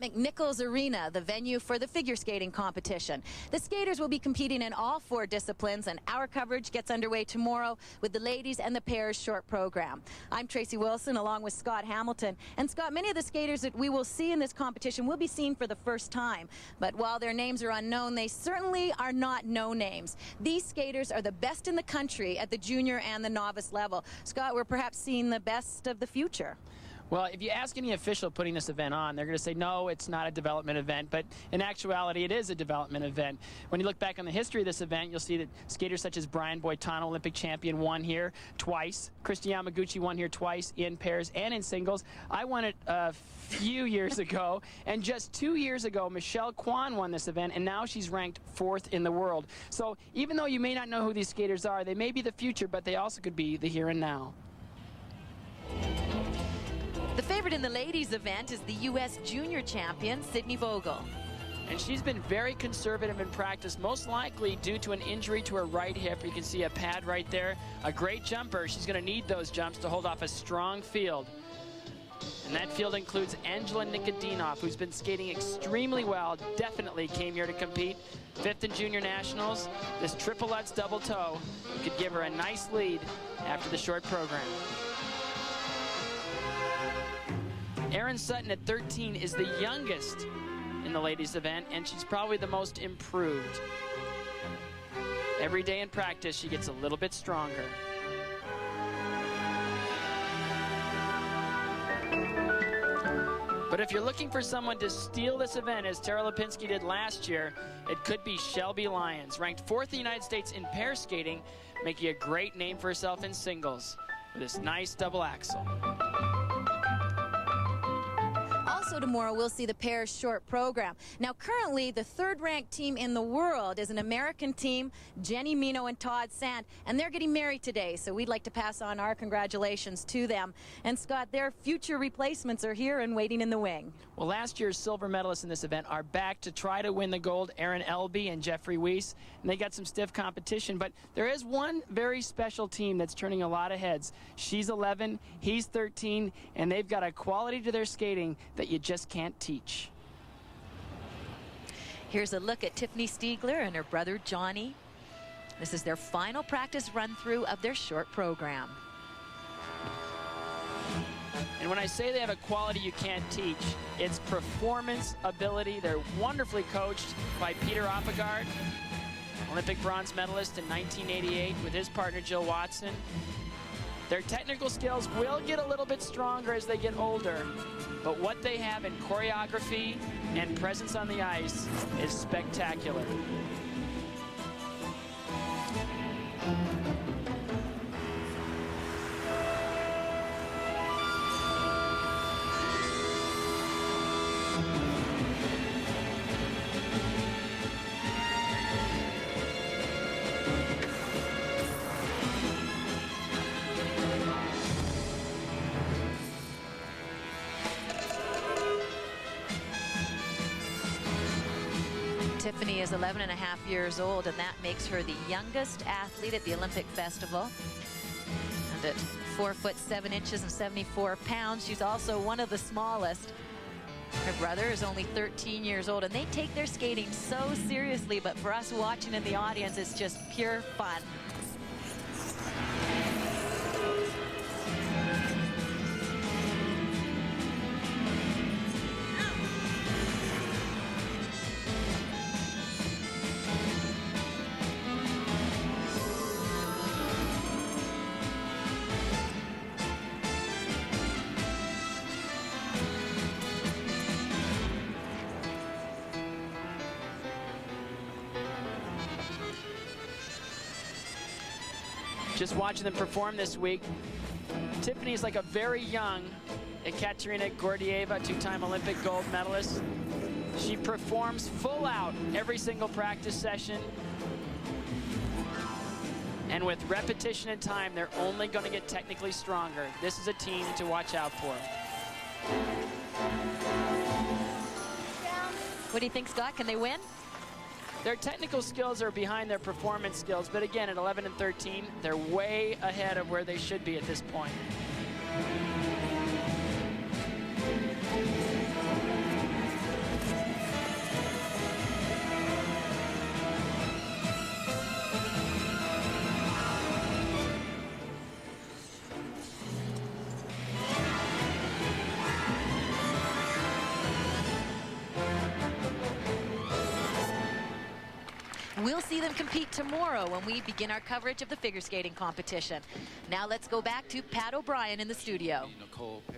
at McNichols Arena, the venue for the figure skating competition. The skaters will be competing in all 4 disciplines, and our coverage gets underway tomorrow with the ladies and the pairs short program. I'm Tracy Wilson along with Scott Hamilton. And Scott, many of the skaters that we will see in this competition will be seen for the first time. But while their names are unknown, they certainly are not no names. These skaters are the best in the country at the junior and the novice level. Scott, we're perhaps seeing the best of the future. Well, if you ask any official putting this event on, they're going to say, no, it's not a development event. But in actuality, it is a development event. When you look back on the history of this event, you'll see that skaters such as Brian Boitano, Olympic champion, won here twice. Christy Yamaguchi won here twice in pairs and in singles. I won it a few years ago. And just 2 years ago, Michelle Kwan won this event, and now she's ranked 4th in the world. So even though you may not know who these skaters are, they may be the future, but they also could be the here and now. The favorite in the ladies event is the U.S. junior champion, Sydney Vogel. And she's been very conservative in practice, most likely due to an injury to her right hip. You can see a pad right there. A great jumper. She's going to need those jumps to hold off a strong field. And that field includes Angela Nikodinov, who's been skating extremely well, definitely came here to compete. 5th in junior nationals. This triple Lutz double toe could give her a nice lead after the short program. Erin Sutton at 13 is the youngest in the ladies event, and she's probably the most improved. Every day in practice, she gets a little bit stronger. But if you're looking for someone to steal this event, as Tara Lipinski did last year, it could be Shelby Lyons, ranked 4th in the United States in pair skating, making a great name for herself in singles with this nice double axel. Also tomorrow, we'll see the pairs short program. Now, currently, the 3rd-ranked team in the world is an American team, Jenny Mino and Todd Sand, and they're getting married today, so we'd like to pass on our congratulations to them. And, Scott, their future replacements are here and waiting in the wing. Well, last year's silver medalists in this event are back to try to win the gold, Aaron Elby and Jeffrey Weiss, and they got some stiff competition, but there is one very special team that's turning a lot of heads. She's 11, he's 13, and they've got a quality to their skating that you just can't teach. Here's a look at Tiffany Stiegler and her brother Johnny. This is their final practice run-through of their short program. And when I say they have a quality you can't teach, it's performance ability. They're wonderfully coached by Peter Oppegard, Olympic bronze medalist in 1988 with his partner Jill Watson. Their technical skills will get a little bit stronger as they get older, but what they have in choreography and presence on the ice is spectacular. Tiffany is 11 and a half years old, and that makes her the youngest athlete at the Olympic Festival. And at 4 foot 7 inches and 74 pounds, she's also one of the smallest. Her brother is only 13 years old, and they take their skating so seriously, but for us watching in the audience, it's just pure fun. Just watching them perform this week, Tiffany is like a very young Ekaterina Gordieva, 2-time Olympic gold medalist. She performs full out every single practice session. And with repetition and time, they're only going to get technically stronger. This is a team to watch out for. What do you think, Scott? Can they win? Their technical skills are behind their performance skills, but again, at 11 and 13, they're way ahead of where they should be at this point. We'll see them compete tomorrow when we begin our coverage of the figure skating competition. Now let's go back to Pat O'Brien in the studio. Nicole